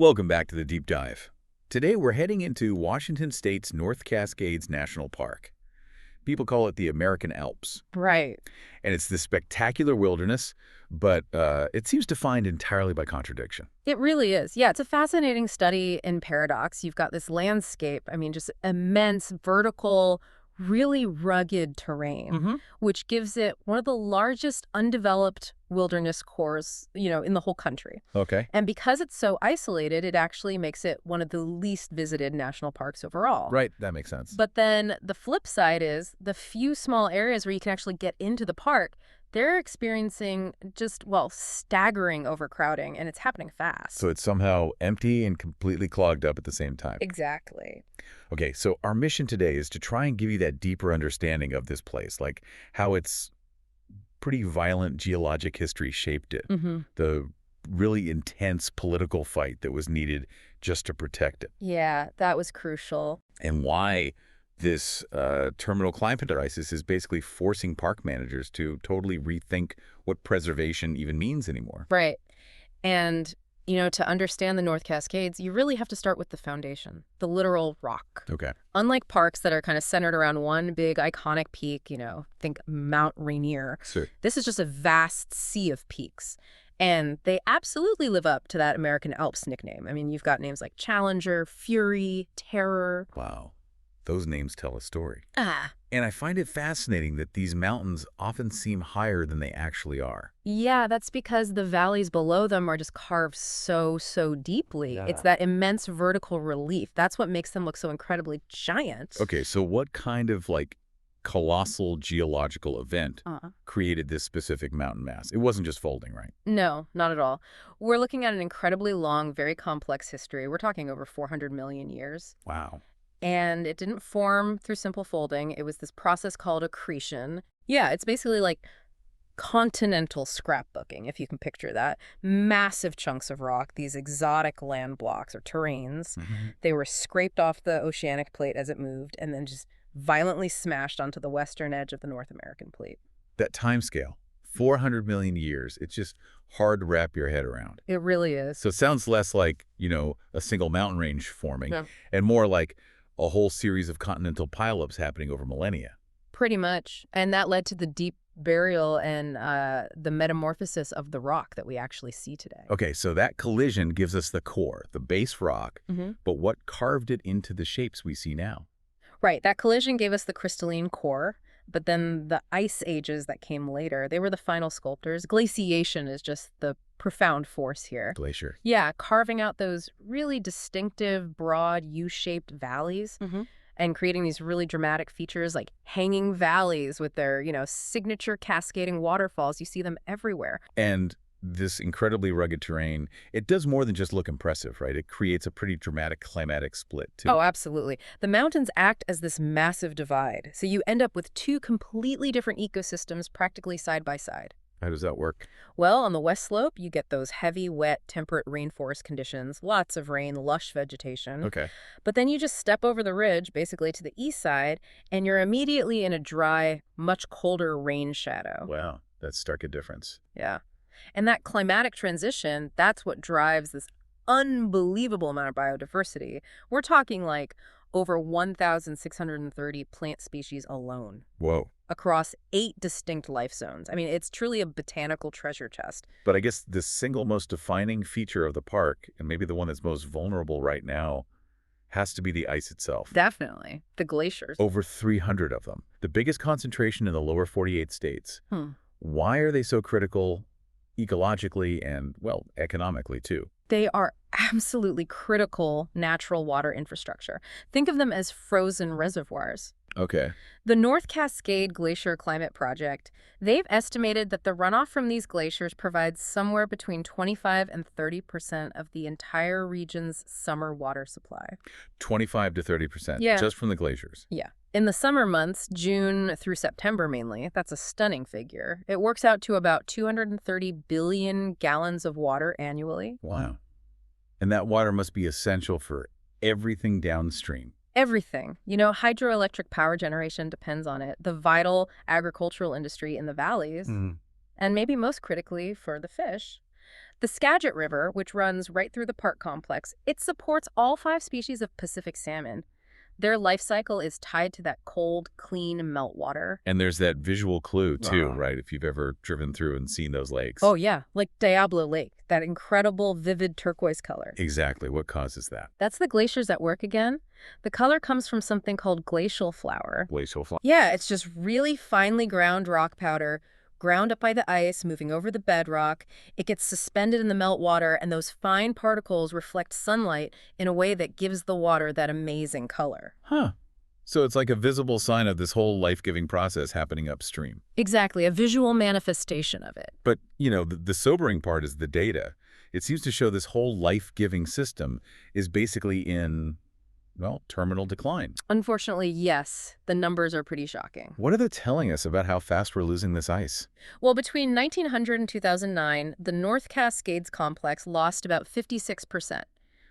Welcome back to the Deep Dive. Today we're heading into Washington State's North Cascades National Park. People call it the American Alps. Right. And it's this spectacular wilderness, but it seems defined entirely by contradiction. It really is. Yeah, it's a fascinating study in paradox. You've got this landscape, just immense, vertical, really rugged terrain, which gives it one of the largest undeveloped wilderness cores, in the whole country. Okay. And because it's so isolated, it actually makes it one of the least visited national parks overall. Right, that makes sense. But then the flip side is the few small areas where you can actually get into the park, they're experiencing just, staggering overcrowding, and it's happening fast. So it's somehow empty and completely clogged up at the same time. Exactly. Okay, so our mission today is to try and give you that deeper understanding of this place, like how its pretty violent geologic history shaped it, the really intense political fight that was needed just to protect it. Yeah, that was crucial. And why this terminal climate crisis is basically forcing park managers to totally rethink what preservation even means anymore. Right. And, to understand the North Cascades, you really have to start with the foundation, the literal rock. Okay. Unlike parks that are kind of centered around one big iconic peak, think Mount Rainier, Sure. this is just a vast sea of peaks. And they absolutely live up to that American Alps nickname. You've got names like Challenger, Fury, Terror. Wow. Those names tell a story. Ah. And I find it fascinating that these mountains often seem higher than they actually are. Yeah, that's because the valleys below them are just carved so deeply. Yeah. It's that immense vertical relief. That's what makes them look so incredibly giant. Okay, so what kind of, colossal geological event created this specific mountain mass? It wasn't just folding, right? No, not at all. We're looking at an incredibly long, very complex history. We're talking over 400 million years. Wow. And it didn't form through simple folding. It was this process called accretion. Yeah, it's basically like continental scrapbooking, if you can picture that. Massive chunks of rock, these exotic land blocks or terrains. They were scraped off the oceanic plate as it moved and then just violently smashed onto the western edge of the North American plate. That time scale, 400 million years, it's just hard to wrap your head around. It really is. So it sounds less like, a single mountain range forming and more like a whole series of continental pileups happening over millennia. Pretty much. And that led to the deep burial and the metamorphosis of the rock that we actually see today. Okay, so that collision gives us the core, the base rock, but what carved it into the shapes we see now? Right. That collision gave us the crystalline core, but then the ice ages that came later, they were the final sculptors. Glaciation is just the profound force here. Glacier. Yeah, carving out those really distinctive, broad, U-shaped valleys and creating these really dramatic features like hanging valleys with their, signature cascading waterfalls. You see them everywhere. And this incredibly rugged terrain, it does more than just look impressive, right? It creates a pretty dramatic climatic split, too. Oh, absolutely. The mountains act as this massive divide. So you end up with two completely different ecosystems practically side by side. How does that work? Well, on the west slope, you get those heavy, wet, temperate rainforest conditions, lots of rain, lush vegetation. Okay. But then you just step over the ridge, basically to the east side, and you're immediately in a dry, much colder rain shadow. Wow, that's stark a difference. Yeah. And that climatic transition, that's what drives this unbelievable amount of biodiversity. We're talking like over 1,630 plant species alone. Whoa. Across 8 distinct life zones. It's truly a botanical treasure chest. But I guess the single most defining feature of the park, and maybe the one that's most vulnerable right now, has to be the ice itself. Definitely. The glaciers. Over 300 of them. The biggest concentration in the lower 48 states. Why are they so critical ecologically and, economically, too? They are absolutely critical natural water infrastructure. Think of them as frozen reservoirs. Okay. The North Cascade Glacier Climate Project, they've estimated that the runoff from these glaciers provides somewhere between 25 and 30% of the entire region's summer water supply. 25 to 30%, Yeah. just from the glaciers. Yeah. In the summer months, June through September mainly, that's a stunning figure. It works out to about 230 billion gallons of water annually. Wow. And that water must be essential for everything downstream. Everything. Hydroelectric power generation depends on it, the vital agricultural industry in the valleys, and maybe most critically for the fish. The Skagit River, which runs right through the park complex, it supports all 5 species of Pacific salmon. Their life cycle is tied to that cold, clean meltwater. And there's that visual clue, too, Ah. right? If you've ever driven through and seen those lakes. Oh, yeah, like Diablo Lake, that incredible, vivid turquoise color. Exactly. What causes that? That's the glaciers at work again. The color comes from something called glacial flour. Glacial flow. Yeah, it's just really finely ground rock powder, ground up by the ice, moving over the bedrock. It gets suspended in the meltwater, and those fine particles reflect sunlight in a way that gives the water that amazing color. Huh. So it's like a visible sign of this whole life-giving process happening upstream. Exactly, a visual manifestation of it. But, the sobering part is the data. It seems to show this whole life-giving system is basically in, well, terminal decline. Unfortunately, yes, the numbers are pretty shocking. What are they telling us about how fast we're losing this ice? Well, between 1900 and 2009, the North Cascades complex lost about 56%,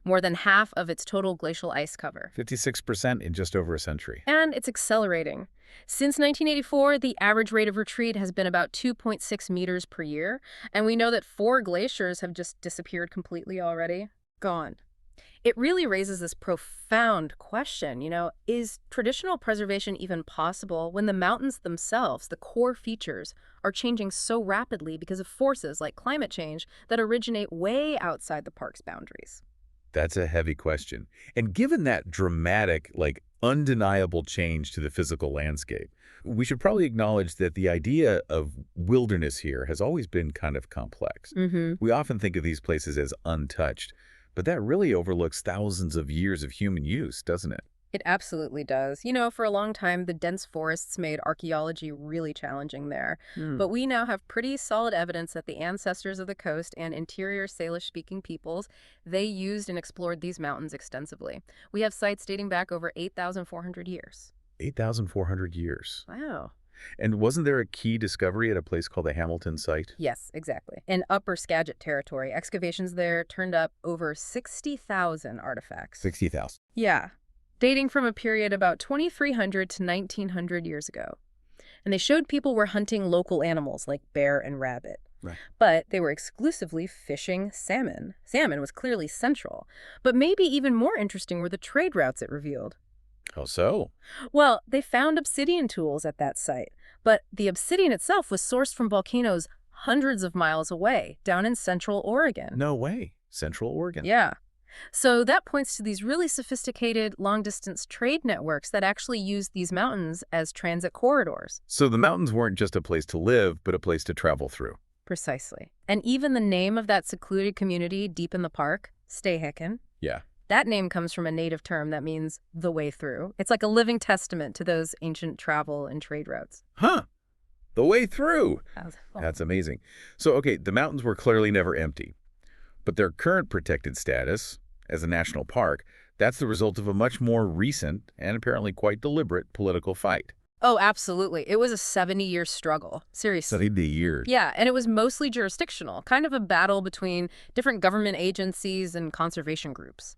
more than half of its total glacial ice cover. 56% in just over a century. And it's accelerating. Since 1984, the average rate of retreat has been about 2.6 meters per year, and we know that 4 glaciers have just disappeared completely already. Gone. It really raises this profound question, is traditional preservation even possible when the mountains themselves, the core features, are changing so rapidly because of forces like climate change that originate way outside the park's boundaries? That's a heavy question. And given that dramatic, undeniable change to the physical landscape, we should probably acknowledge that the idea of wilderness here has always been kind of complex. We often think of these places as untouched, but that really overlooks thousands of years of human use, doesn't it? It absolutely does. For a long time, the dense forests made archaeology really challenging there. But we now have pretty solid evidence that the ancestors of the coast and interior Salish-speaking peoples, they used and explored these mountains extensively. We have sites dating back over 8,400 years. 8,400 years. Wow. And wasn't there a key discovery at a place called the Hamilton site? Yes, exactly. In Upper Skagit territory, excavations there turned up over 60,000 artifacts. 60,000. Yeah, dating from a period about 2,300 to 1,900 years ago. And they showed people were hunting local animals like bear and rabbit. Right. But they were exclusively fishing salmon. Salmon was clearly central. But maybe even more interesting were the trade routes it revealed. How so? Well, they found obsidian tools at that site, but the obsidian itself was sourced from volcanoes hundreds of miles away, down in central Oregon. No way. Central Oregon. Yeah. So that points to these really sophisticated long-distance trade networks that actually use these mountains as transit corridors. So the mountains weren't just a place to live, but a place to travel through. Precisely. And even the name of that secluded community deep in the park, Stayhecken, Yeah. that name comes from a native term that means the way through. It's like a living testament to those ancient travel and trade routes. Huh. The way through. Oh. That's amazing. So, okay, the mountains were clearly never empty. But their current protected status as a national park, that's the result of a much more recent and apparently quite deliberate political fight. Oh, absolutely. It was a 70-year struggle. Seriously. 70 years. Yeah, and it was mostly jurisdictional, kind of a battle between different government agencies and conservation groups.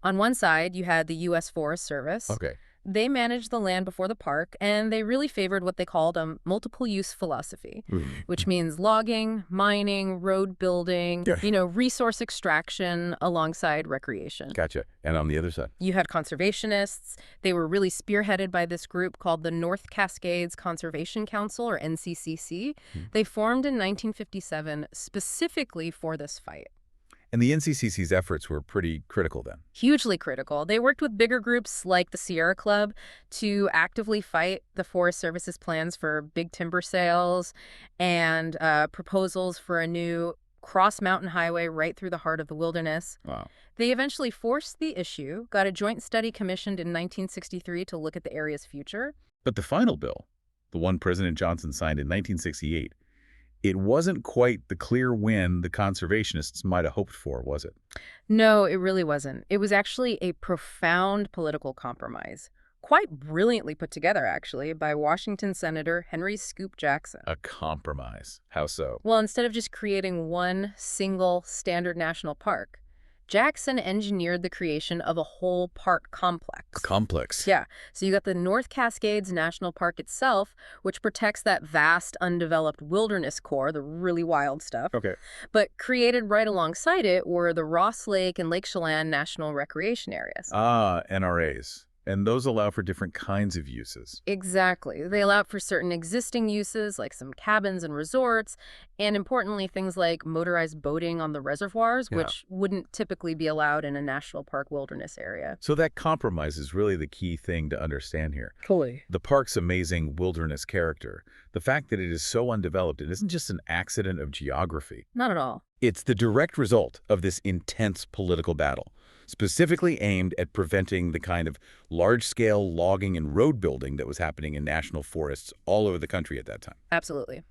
On one side, you had the U.S. Forest Service. Okay. They managed the land before the park, and they really favored what they called a multiple-use philosophy, which means logging, mining, road building, resource extraction alongside recreation. Gotcha. And on the other side? You had conservationists. They were really spearheaded by this group called the North Cascades Conservation Council, or NCCC. They formed in 1957 specifically for this fight. And the NCCC's efforts were pretty critical then. Hugely critical. They worked with bigger groups like the Sierra Club to actively fight the Forest Service's plans for big timber sales and proposals for a new cross-mountain highway right through the heart of the wilderness. Wow. They eventually forced the issue, got a joint study commissioned in 1963 to look at the area's future. But the final bill, the one President Johnson signed in 1968, it wasn't quite the clear win the conservationists might have hoped for, was it? No, it really wasn't. It was actually a profound political compromise. Quite brilliantly put together, actually, by Washington Senator Henry Scoop Jackson. A compromise. How so? Well, instead of just creating one single standard national park, Jackson engineered the creation of a whole park complex. Complex. Yeah, so you got the North Cascades National Park itself, which protects that vast, undeveloped wilderness core, the really wild stuff. Okay. But created right alongside it were the Ross Lake and Lake Chelan National Recreation Areas. Ah, NRAs. And those allow for different kinds of uses. Exactly. They allow for certain existing uses, like some cabins and resorts, and importantly, things like motorized boating on the reservoirs, Yeah. which wouldn't typically be allowed in a national park wilderness area. So that compromise is really the key thing to understand here. Fully. The park's amazing wilderness character, the fact that it is so undeveloped, it isn't just an accident of geography. Not at all. It's the direct result of this intense political battle, specifically aimed at preventing the kind of large-scale logging and road building that was happening in national forests all over the country at that time. Absolutely.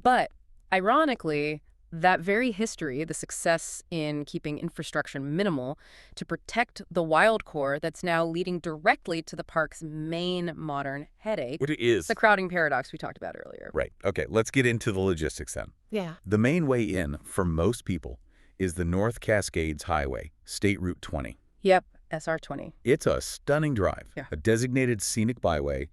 But ironically, that very history, the success in keeping infrastructure minimal to protect the wild core that's now leading directly to the park's main modern headache, What it is. the crowding paradox we talked about earlier. Right. Okay, let's get into the logistics then. Yeah. The main way in for most people is the North Cascades Highway, State Route 20. Yep, SR20. It's a stunning drive, Yeah. a designated scenic byway,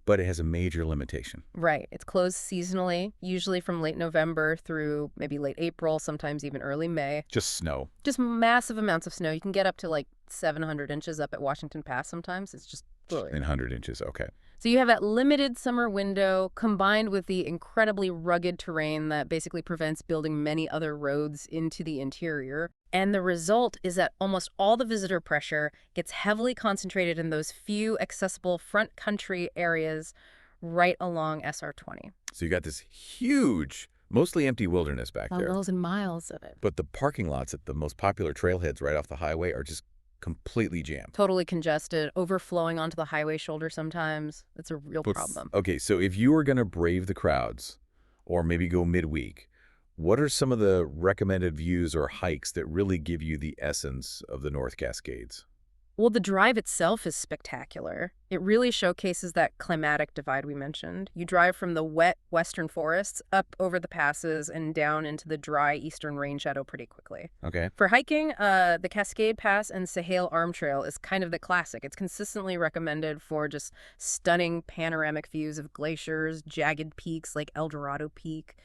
but it has a major limitation. Right. It's closed seasonally, usually from late November through maybe late April, sometimes even early May. Just snow. Just massive amounts of snow. You can get up to like 700 inches up at Washington Pass sometimes. It's just In 100 inches, okay. So you have that limited summer window combined with the incredibly rugged terrain that basically prevents building many other roads into the interior. And the result is that almost all the visitor pressure gets heavily concentrated in those few accessible front country areas right along SR20. So you got this huge, mostly empty wilderness back there. Miles and miles of it. But the parking lots at the most popular trailheads right off the highway are just completely jammed. Totally congested, overflowing onto the highway shoulder sometimes. It's a real problem. Okay, so if you were going to brave the crowds, or maybe go midweek, what are some of the recommended views or hikes that really give you the essence of the North Cascades? Well, the drive itself is spectacular. It really showcases that climatic divide we mentioned. You drive from the wet western forests up over the passes and down into the dry eastern rain shadow pretty quickly. Okay. For hiking, the Cascade Pass and Sahale Arm Trail is kind of the classic. It's consistently recommended for just stunning panoramic views of glaciers, jagged peaks like El Dorado Peak.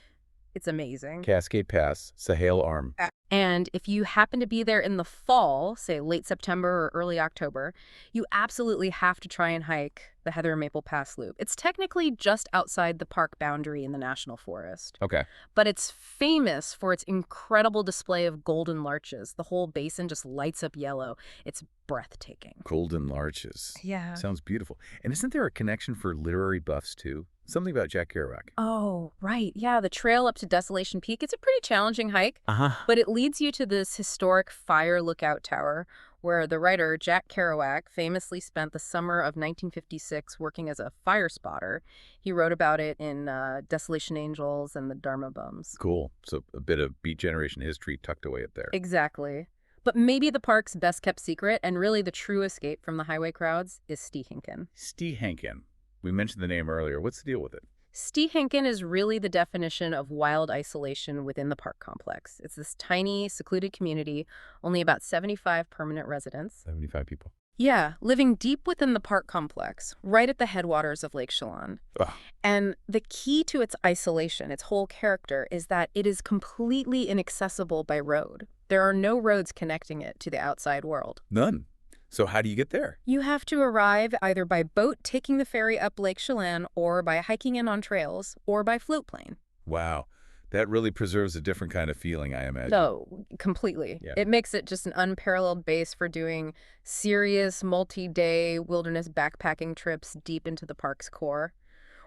It's amazing. Cascade Pass, Sahale Arm. And if you happen to be there in the fall, say late September or early October, you absolutely have to try and hike the Heather and Maple Pass Loop. It's technically just outside the park boundary in the National Forest. Okay. But it's famous for its incredible display of golden larches. The whole basin just lights up yellow. It's breathtaking. Golden Larches. Yeah. Sounds beautiful. And isn't there a connection for literary buffs, too? Something about Jack Kerouac. Oh, right. Yeah, the trail up to Desolation Peak. It's a pretty challenging hike, but it leads you to this historic fire lookout tower where the writer Jack Kerouac famously spent the summer of 1956 working as a fire spotter. He wrote about it in Desolation Angels and the Dharma Bums. Cool. So a bit of Beat Generation history tucked away up there. Exactly. But maybe the park's best-kept secret, and really the true escape from the highway crowds, is Stehenken. Stehenken. We mentioned the name earlier. What's the deal with it? Stehenken is really the definition of wild isolation within the park complex. It's this tiny, secluded community, only about 75 permanent residents. 75 people. Yeah, living deep within the park complex, right at the headwaters of Lake Chelan. Ugh. And the key to its isolation, its whole character, is that it is completely inaccessible by road. There are no roads connecting it to the outside world. None. So how do you get there? You have to arrive either by boat taking the ferry up Lake Chelan, or by hiking in on trails, or by float plane. Wow. That really preserves a different kind of feeling, I imagine. No, completely. Yeah. It makes it just an unparalleled base for doing serious multi-day wilderness backpacking trips deep into the park's core,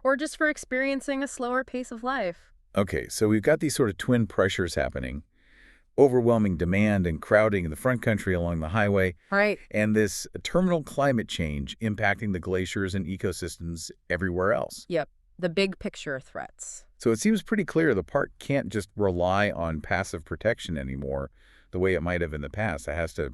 or just for experiencing a slower pace of life. Okay, so we've got these sort of twin pressures happening. Overwhelming demand and crowding in the front country along the highway, Right. and this terminal climate change impacting the glaciers and ecosystems everywhere else. Yep. The big picture threats. So it seems pretty clear the park can't just rely on passive protection anymore the way it might have in the past. It has to,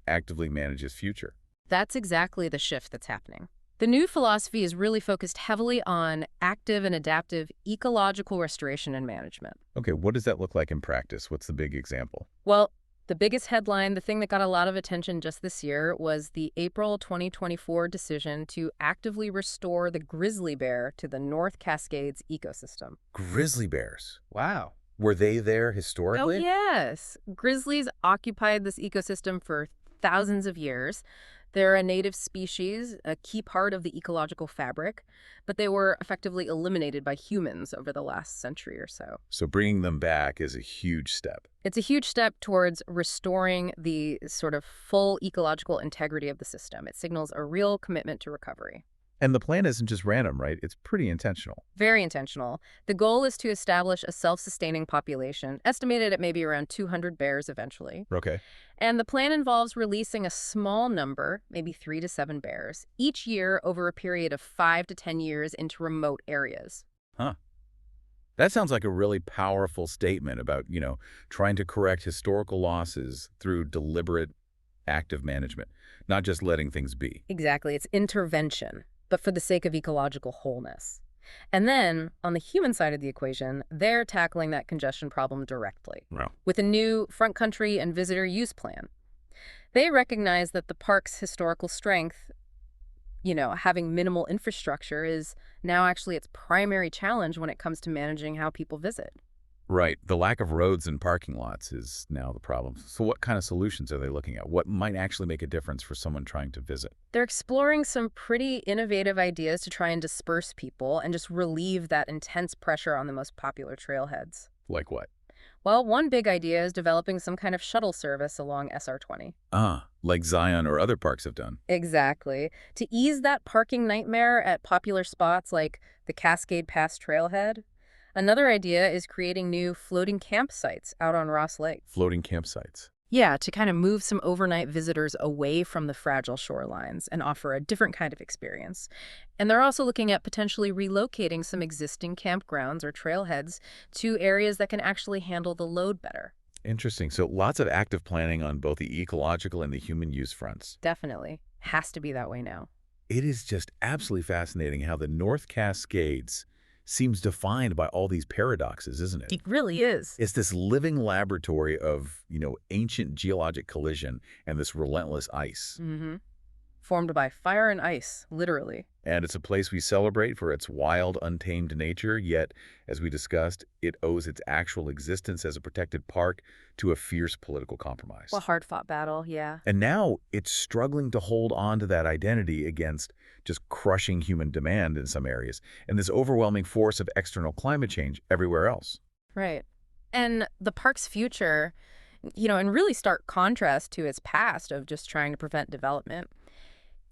actively manage its future. That's exactly the shift that's happening. The new philosophy is really focused heavily on active and adaptive ecological restoration and management. Okay, what does that look like in practice? What's the big example? Well, The biggest headline, the thing that got a lot of attention just this year, was the April 2024 decision to actively restore the grizzly bear to the North Cascades ecosystem. Grizzly bears. Wow. Were they there Oh, historically? yes. Grizzlies occupied this ecosystem for thousands of years. They're a native species, a key part of the ecological fabric, but they were effectively eliminated by humans over the last century or so. So bringing them back is a huge step. It's a huge step towards restoring the sort of full ecological integrity of the system. It signals a real commitment to recovery. And the plan isn't just random, right? It's pretty intentional. Very intentional. The goal is to establish a self-sustaining population, estimated at maybe around 200 bears eventually. Okay. And the plan involves releasing a small number, maybe 3 to 7 bears, each year over a period of 5 to 10 years into remote areas. Huh. That sounds like a really powerful statement about, trying to correct historical losses through deliberate, active management, not just letting things be. Exactly. It's intervention, but for the sake of ecological wholeness. And then, on the human side of the equation, they're tackling that congestion problem directly Wow. with a new front country and visitor use plan. They recognize that the park's historical strength, having minimal infrastructure, is now actually its primary challenge when it comes to managing how people visit. Right. The lack of roads and parking lots is now the problem. So what kind of solutions are they looking at? What might actually make a difference for someone trying to visit? They're exploring some pretty innovative ideas to try and disperse people and just relieve that intense pressure on the most popular trailheads. Like what? Well, one big idea is developing some kind of shuttle service along SR20. Like Zion or other parks have done. Exactly. To ease that parking nightmare at popular spots like the Cascade Pass trailhead. Another idea is creating new floating campsites out on Ross Lake. Floating campsites. Yeah, to kind of move some overnight visitors away from the fragile shorelines and offer a different kind of experience. And they're also looking at potentially relocating some existing campgrounds or trailheads to areas that can actually handle the load better. Interesting. So lots of active planning on both the ecological and the human use fronts. Definitely. Has to be that way now. It is just absolutely fascinating how the North Cascades seems defined by all these paradoxes, isn't it? It really is. It's this living laboratory of, ancient geologic collision and this relentless ice. Mm-hmm. Formed by fire and ice, literally. And it's a place we celebrate for its wild, untamed nature, yet, as we discussed, it owes its actual existence as a protected park to a fierce political compromise. Well, hard-fought battle, yeah. And now it's struggling to hold on to that identity against just crushing human demand in some areas and this overwhelming force of external climate change everywhere else. Right. And the park's future, in really stark contrast to its past of just trying to prevent development,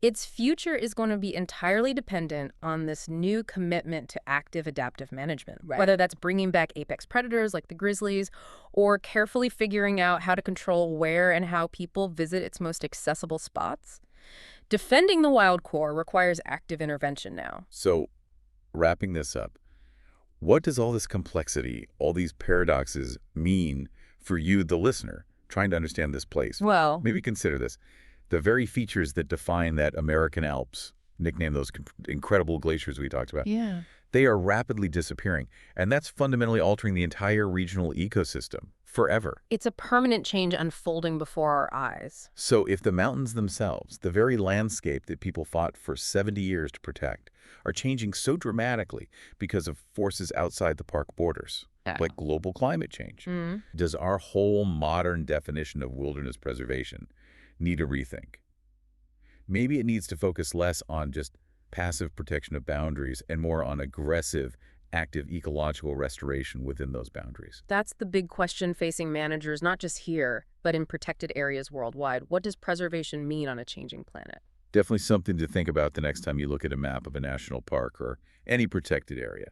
its future is going to be entirely dependent on this new commitment to active adaptive management, Right. whether that's bringing back apex predators like the grizzlies or carefully figuring out how to control where and how people visit its most accessible spots. Defending the wild core requires active intervention now. So, wrapping this up, what does all this complexity, all these paradoxes mean for you, the listener, trying to understand this place? Well, Maybe consider this. The very features that define that American Alps, nickname those incredible glaciers we talked about, yeah. they are rapidly disappearing. And that's fundamentally altering the entire regional ecosystem forever. It's a permanent change unfolding before our eyes. So if the mountains themselves, the very landscape that people fought for 70 years to protect, are changing so dramatically because of forces outside the park borders, like global climate change, does our whole modern definition of wilderness preservation need a rethink? Maybe it needs to focus less on just passive protection of boundaries and more on aggressive, active ecological restoration within those boundaries. That's the big question facing managers, not just here, but in protected areas worldwide. What does preservation mean on a changing planet? Definitely something to think about the next time you look at a map of a national park or any protected area.